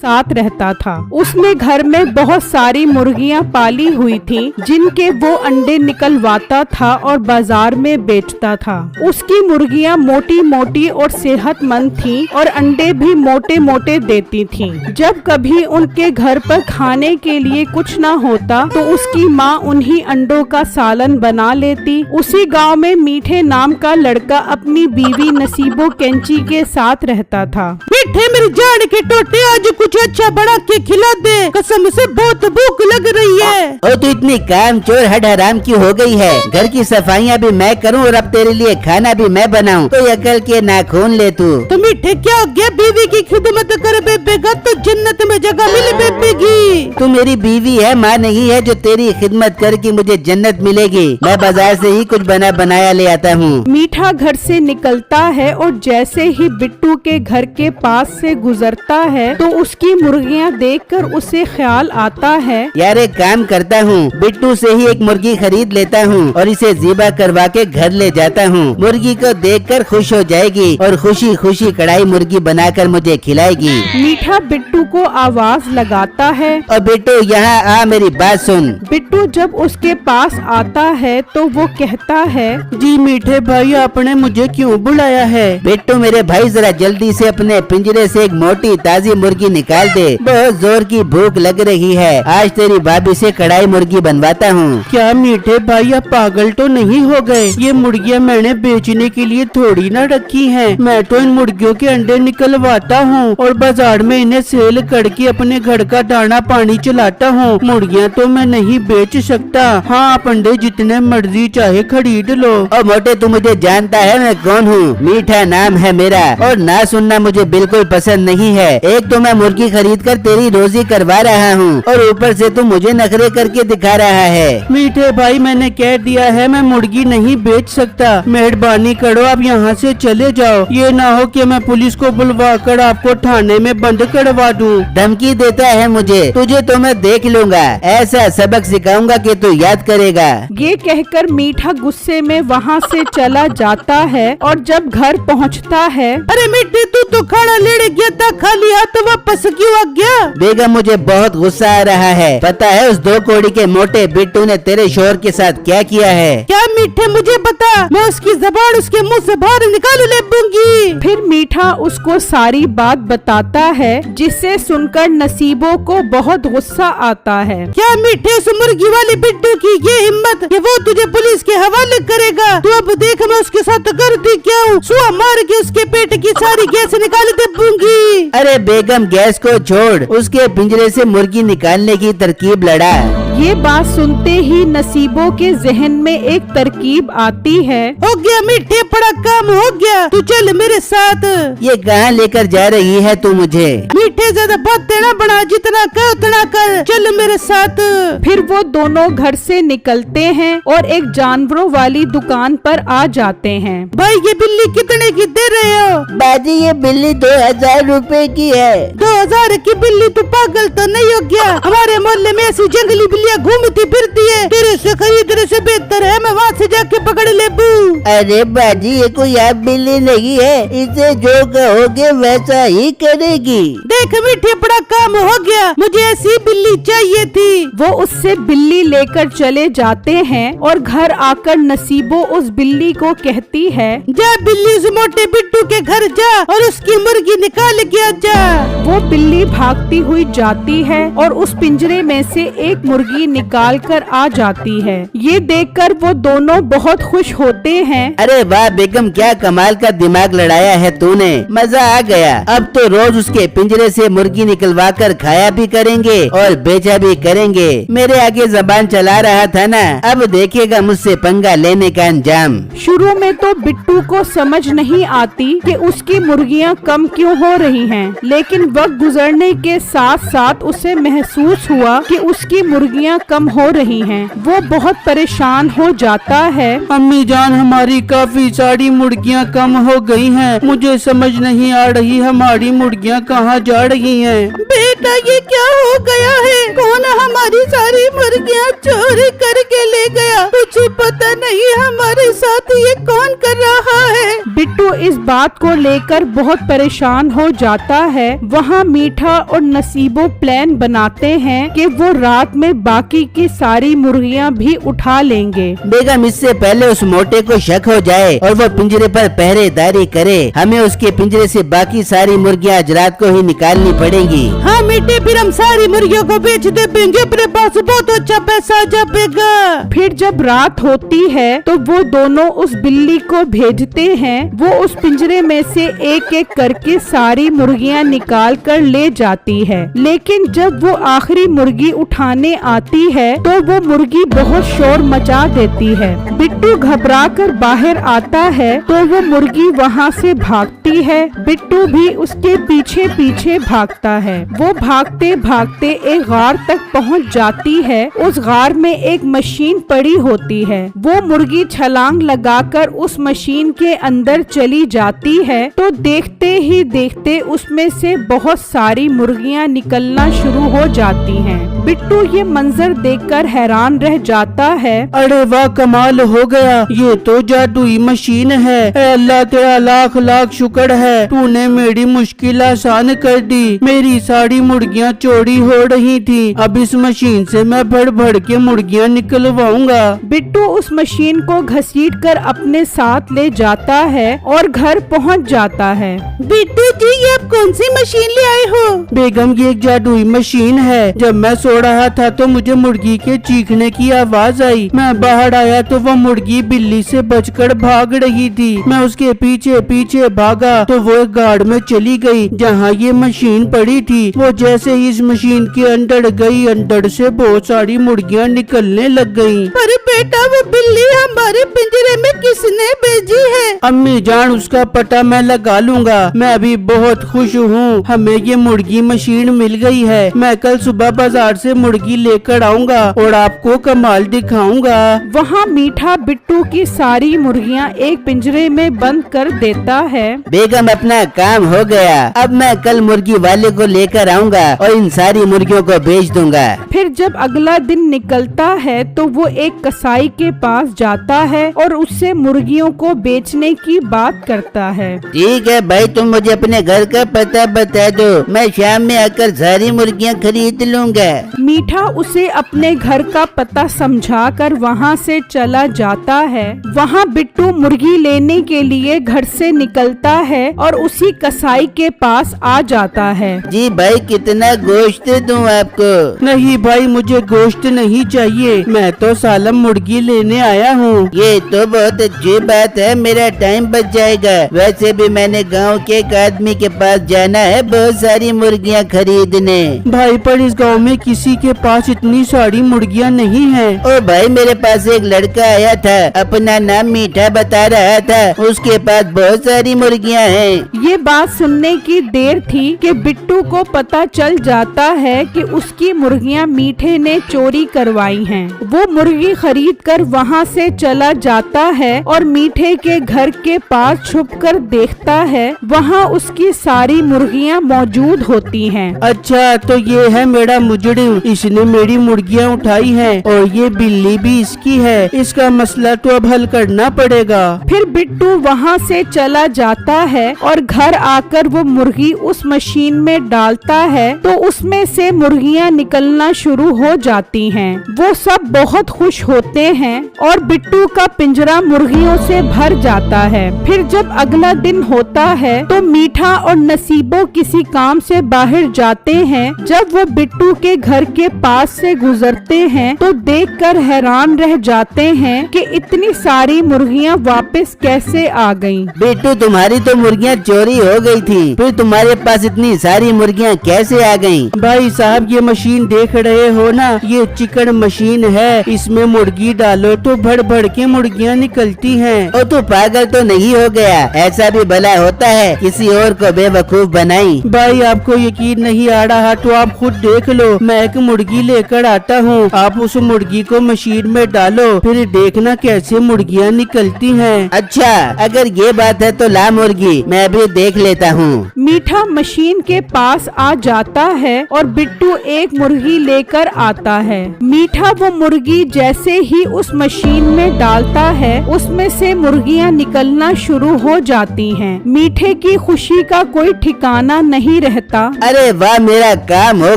साथ रहता था। उसने घर में बहुत सारी मुर्गियां पाली हुई थी जिनके वो अंडे निकलवाता था और बाजार में बेचता था। उसकी मुर्गियां मोटी मोटी और सेहतमंद थीं और अंडे भी मोटे मोटे देती थीं। जब कभी उनके घर पर खाने के लिए कुछ न होता तो उसकी माँ उन्हीं अंडों का सालन बना लेती। उसी गांव में मीठे नाम का लड़का अपनी बीवी नसीबो कैंची के साथ रहता था। मीठे मेरी जान के टोटे, आज कुछ अच्छा बना के खिला दे, कसम से बहुत भूख लग रही है। ओ तू इतनी काम चोर हड हराम की हो गई है। घर की सफाइयाँ भी मैं करूँ और अब तेरे लिए खाना भी मैं बनाऊँ, तो अकल के नाखून ले तू। तो मीठे क्या हो गया, बीवी की खिदमत कर बेबेगा तो जन्नत में जगह मिल बेबेगी। तू मेरी बीवी है, माँ नहीं है जो तेरी खिदमत करके मुझे जन्नत मिलेगी। मैं बाजार से ही कुछ बना बनाया ले आता हूँ। मीठा घर से निकलता है और जैसे ही बिट्टू के घर के पास से गुजरता है तो उसकी मुर्गियाँ देखकर उसे ख्याल आता है, यार एक काम करता हूँ, बिट्टू से ही एक मुर्गी खरीद लेता हूँ और इसे ज़िबा करवा के घर ले जाता हूँ। मुर्गी को देखकर खुश हो जाएगी और खुशी खुशी कढ़ाई मुर्गी बनाकर मुझे खिलाएगी। मीठा बिट्टू को आवाज लगाता है, और बिट्टू यहाँ आ, मेरी बात सुन। बिट्टू जब उसके पास आता है तो वो कहता है, जी मीठे भाई, आपने मुझे क्यों बुलाया है? बिट्टू मेरे भाई, जरा जल्दी से अपने पिंजरे से एक मोटी ताजी मुर्गी निकाल दे, बहुत जोर की भूख लग रही है। आज तेरी भाभी से कढ़ाई मुर्गी बनवाता हूँ। क्या मीठे भाई, आप पागल तो नहीं हो गए? ये मुर्गियाँ मैंने बेचने के लिए थोड़ी ना रखी हैं। मैं तो इन मुर्गियों के अंडे निकलवाता हूँ और बाजार में इन्हें सेल करके अपने घर का दाना पानी चलाता हूँ। मुर्गियाँ तो मैं नहीं बेच सकता। हाँ, आप अंडे जितने मर्जी चाहे खरीद लो। और मोटे, तू मुझे जानता है मैं कौन हूँ? मीठा नाम है मेरा और ना सुनना मुझे बिल्कुल पसंद नहीं है। एक तो मैं मुर्गी खरीद कर तेरी रोजी करवा रहा हूँ और ऊपर से तू मुझे नखरे करके दिखा रहा है। मीठे भाई, मैंने कह दिया है मैं मुर्गी नहीं बेच सकता। मेहरबानी करो, आप यहाँ से चले जाओ। ये ना हो कि मैं पुलिस को बुलवा कर आपको थाने में बंद करवा दूँ। धमकी देता है मुझे? तुझे तो मैं देख लूँगा, ऐसा सबक सिखाऊंगा कि तू याद करेगा। ये कहकर मीठा गुस्से में वहाँ से चला जाता है और जब घर पहुँचता है, अरे मीठे, तू तो खाना लेने गया था, खाली हाथ वापस क्यों आ गया? बेगम, मुझे बहुत गुस्सा आ रहा है। पता है उस 2 कौड़ी के मोटे बिट्टू ने तेरे शोहर के साथ क्या किया है? क्या मीठे, मुझे बता, मैं उसकी ज़बान उसके मुंह से बाहर निकाल ले दूंगी। फिर मीठा उसको सारी बात बताता है, जिसे सुनकर नसीबो को बहुत गुस्सा आता है। क्या मीठे, उस मुर्गी वाले बिट्टू की ये हिम्मत कि वो तुझे पुलिस के हवाले करेगा? तू अब देख मैं उसके साथ करती क्या हूँ। सुआ मार के उसके पेट की सारी गैस निकाल दे दूंगी। अरे बेगम, गैस को छोड़, उसके पिंजरे से मुर्गी निकालने की तरकीब लड़ा। ये बात सुनते ही नसीबो के जहन में एक तरकीब आती है। हो गया मीठे, बड़ा काम हो गया, तू चल मेरे साथ। ये कहाँ लेकर जा रही है तू मुझे? मीठे, ज्यादा बात देना बड़ा, जितना कर उतना कर, चल मेरे साथ। फिर वो दोनों घर से निकलते हैं और एक जानवरों वाली दुकान पर आ जाते हैं। भाई, ये बिल्ली कितने की दे रहे हो? बाजी, ये बिल्ली 2000 रुपए की है। 2000 की बिल्ली? तू पागल तो नहीं हो गया? हमारे मोहल्ले में ऐसी जंगली बिल्लियाँ घूमती फिरती है, तेरे से खरीदने से बेहतर है मैं वहाँ से जाके पकड़ ले बू। अरे बाजी, ये कोई आप बिल्ली नहीं है, इसे जो कहोगे वैसा ही करेगी। देख मीठे, बड़ा काम हो गया, मुझे ऐसी बिल्ली चाहिए थी। वो उससे बिल्ली लेकर चले जाते हैं और घर आकर नसीबो उस बिल्ली को कहती है, जा बिल्ली, उस मोटे बिट्टू के घर जा और उसकी मुर्गी निकाल के आ जा। वो बिल्ली भागती हुई जाती है और उस पिंजरे में से एक मुर्गी निकाल कर आ जाती है। ये देखकर वो दोनों बहुत खुश होते हैं। अरे वाह बेगम, क्या कमाल का दिमाग लड़ाया है तूने, मजा आ गया। अब तो रोज उसके पिंजरे से मुर्गी निकलवा कर खाया भी करेंगे और बेचा भी करेंगे। मेरे आगे जबान चला रहा था ना, अब देखेगा मुझसे पंगा लेने का अंजाम। शुरू में तो बिट्टू को समझ नहीं आती कि उसकी मुर्गियाँ कम क्यों हो रही हैं, लेकिन वक्त गुजरने के साथ साथ उसे महसूस हुआ कि उसकी मुर्गियाँ मुर्गियां कम हो रही हैं। वो बहुत परेशान हो जाता है। अम्मी जान, हमारी काफी सारी मुर्गियाँ कम हो गई हैं। मुझे समझ नहीं आ रही हमारी मुर्गियाँ कहाँ जा रही हैं। बेटा ये क्या हो गया है? कौन हमारी सारी मुर्गियाँ चोरी करके ले गया? मुझे पता नहीं हमारे साथ ये कौन कर रहा है। बिट्टू इस बात को लेकर बहुत परेशान हो जाता है। वहाँ मीठा और नसीबो प्लान बनाते हैं कि वो रात में बाकी की सारी मुर्गियाँ भी उठा लेंगे। बेगम, इससे पहले उस मोटे को शक हो जाए और वो पिंजरे पर पहरेदारी करे, हमें उसके पिंजरे से बाकी सारी मुर्गियाँ आज रात को ही निकालनी पड़ेंगी। हाँ बेटे, फिर हम सारी मुर्गियों को बेच देंगे, अपने पास बहुत अच्छा पैसा आ जाएगा। फिर जब रात होती है तो वो दोनों उस बिल्ली को भेजते हैं। वो उस पिंजरे में से एक एक करके सारी मुर्गियां निकाल कर ले जाती है। लेकिन जब वो आखिरी मुर्गी उठाने आती है तो वो मुर्गी बहुत शोर मचा देती है। बिट्टू घबरा कर बाहर आता है तो वो मुर्गी वहाँ से भागती है। बिट्टू भी उसके पीछे पीछे भागता है। वो भागते भागते एक गार तक पहुँच जाती है। उस गार में एक मशीन पड़ी होती है। वो मुर्गी छलांग लगाकर उस मशीन के अंदर चली जाती है तो देखते ही देखते उसमें से बहुत सारी मुर्गियां निकलना शुरू हो जाती हैं। बिट्टू ये मंजर देखकर हैरान रह जाता है। अरे वाह, कमाल हो गया, ये तो जादुई मशीन है। ऐ अल्लाह तेरा लाख लाख शुक्र है, तूने मेरी मुश्किल आसान कर दी। मेरी सारी मुर्गियाँ चोरी हो रही थी, अब इस मशीन से मैं भर भर के मुर्गियाँ निकलवाऊंगा। बिट्टू उस मशीन को घसीट कर अपने साथ ले जाता है और घर पहुंच जाता है। बिट्टू जी, ये आप कौन सी मशीन ले आए हो? बेगम, ये एक जादुई मशीन है। जब मैं सो रहा था तो मुझे मुर्गी के चीखने की आवाज आई। मैं बाहर आया तो वो मुर्गी बिल्ली से बचकर भाग रही थी। मैं उसके पीछे पीछे भागा तो वो एक गाड़ में चली गई जहाँ ये मशीन पड़ी थी। वो जैसे ही इस मशीन के अंदर गई, अंदर से बहुत सारी मुर्गियाँ निकलने लग गयी। अरे बेटा, वो बिल्ली हमारे पिंजरे में किसने भेजी है? अम्मी जान, उसका पता मैं लगा लूंगा। मैं अभी बहुत खुश हूँ, हमें ये मुर्गी मशीन मिल गई है। मैं कल सुबह बाजार से मुर्गी लेकर आऊंगा और आपको कमाल दिखाऊंगा। वहाँ मीठा बिट्टू की सारी मुर्गियाँ एक पिंजरे में बंद कर देता है। बेगम, अपना काम हो गया। अब मैं कल मुर्गी वाले को लेकर आऊंगा और इन सारी मुर्गियों को बेच दूंगा। फिर जब अगला दिन निकलता है तो वो एक कसाई के पास जाता है और उससे मुर्गियों को बेचने की बात करता है। ठीक है भाई, तुम मुझे अपने घर का पता बता दो, मैं शाम में आकर सारी मुर्गियाँ खरीद लूंगा। मीठा उसे अपने घर का पता समझाकर वहाँ से चला जाता है। वहाँ बिट्टू मुर्गी लेने के लिए घर से निकलता है और उसी कसाई के पास आ जाता है। जी भाई, कितना गोश्त दूं आपको? नहीं भाई, मुझे गोश्त नहीं चाहिए, मैं तो सालम मुर्गी लेने आया हूँ। ये तो बहुत अच्छी बात है, मेरा टाइम बच जाएगा। वैसे भी मैंने गांव के एक आदमी के पास जाना है बहुत सारी मुर्गियाँ खरीदने। भाई, पर इस गांव में किसी के पास इतनी सारी मुर्गियाँ नहीं हैं। ओ भाई, मेरे पास एक लड़का आया था, अपना नाम मीठा बता रहा था, उसके पास बहुत सारी मुर्गियाँ हैं। ये बात सुनने की देर थी कि बिट्टू को पता चल जाता है कि उसकी मुर्गियाँ मीठे ने चोरी करवाई हैं। वो मुर्गी खरीद कर वहाँ से चला जाता है और मीठे के घर के पास छुपकर देखता है। वहाँ उसकी सारी मुर्गियाँ मौजूद होती हैं। अच्छा, तो ये है मेरा मुजरिम, इसने मेरी मुर्गियाँ उठाई हैं और ये बिल्ली भी इसकी है। इसका मसला तो अब हल करना पड़ेगा। फिर बिट्टू वहाँ से चला जाता है और घर आकर वो मुर्गी उस मशीन में डालता है तो उसमें से मुर्गियाँ निकलना शुरू हो जाती हैं। वो सब बहुत खुश होते हैं और बिट्टू का पिंजरा मुर्गियों से भर जाता है। फिर जब अगला दिन होता है तो मीठा और नसीबो किसी काम से बाहर जाते हैं। जब वो बिट्टू के घर के पास से गुजरते हैं तो देखकर हैरान रह जाते हैं कि इतनी सारी मुर्गियाँ वापस कैसे आ गईं? बिट्टू तुम्हारी तो मुर्गियाँ चोरी हो गई थी, फिर तुम्हारे पास इतनी सारी मुर्गियाँ कैसे आ गईं? भाई साहब ये मशीन देख रहे हो ना, ये चिकन मशीन है, इसमें मुर्गी डालो तो भड़ भड़ के मुर्गियाँ निकलती हैं। ओ तू पागल तो नहीं हो गया? ऐसा भी भला होता है किसी और को बेवकूफ बनाई? भाई आपको यकीन नहीं आ रहा तो आप खुद देख लो, मैं एक मुर्गी लेकर आता हूँ, आप उस मुर्गी को मशीन में डालो, फिर देखना कैसे मुर्गियाँ निकलती हैं। अच्छा अगर ये बात है तो ला मुर्गी, मैं भी देख लेता हूँ। मीठा मशीन के पास आ जाता है और बिट्टू एक मुर्गी लेकर आता है। मीठा वो मुर्गी जैसे ही उस मशीन में डालता है, उसमें से मुर्गियाँ निकलना शुरू हो जाती हैं। मीठे की खुशी का कोई ठिकाना नहीं रहता। अरे वाह मेरा काम हो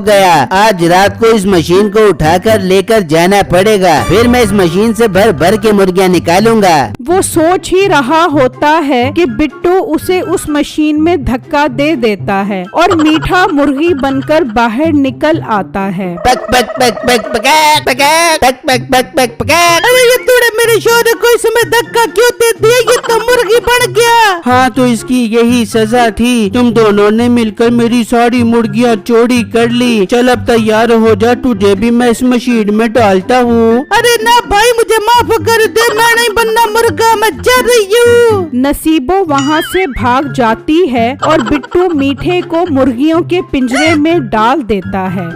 गया, आज रात को इस मशीन को उठाकर लेकर जाना पड़ेगा, फिर मैं इस मशीन से भर भर के मुर्गियाँ निकालूंगा। वो सोच ही रहा होता है कि बिट्टू उसे उस मशीन में धक्का दे देता है और मीठा मुर्गी बनकर बाहर निकल आता है। पक पक पक पक पका पका पक पक पक पक पका। अरे ये तूने मेरे शोहर को इसमें धक्का क्यों दे दिया? ये तो मुर्गी बन गया। हाँ तो इसकी यही सजा थी, तुम दोनों ने मिलकर मेरी सारी मुर्गियाँ चोरी कर ली। चल अब तैयार हो जा, तुझे भी मैं इस मशीन में डालता हूँ। अरे ना भाई मुझे माफ कर दे, मैं नहीं बनना मुर्गा, मैं जा रही हूँ। नसीबो वहाँ से भाग जाती है और बिट्टू मीठे को मुर्गियों के पिंजरे में डाल देता है।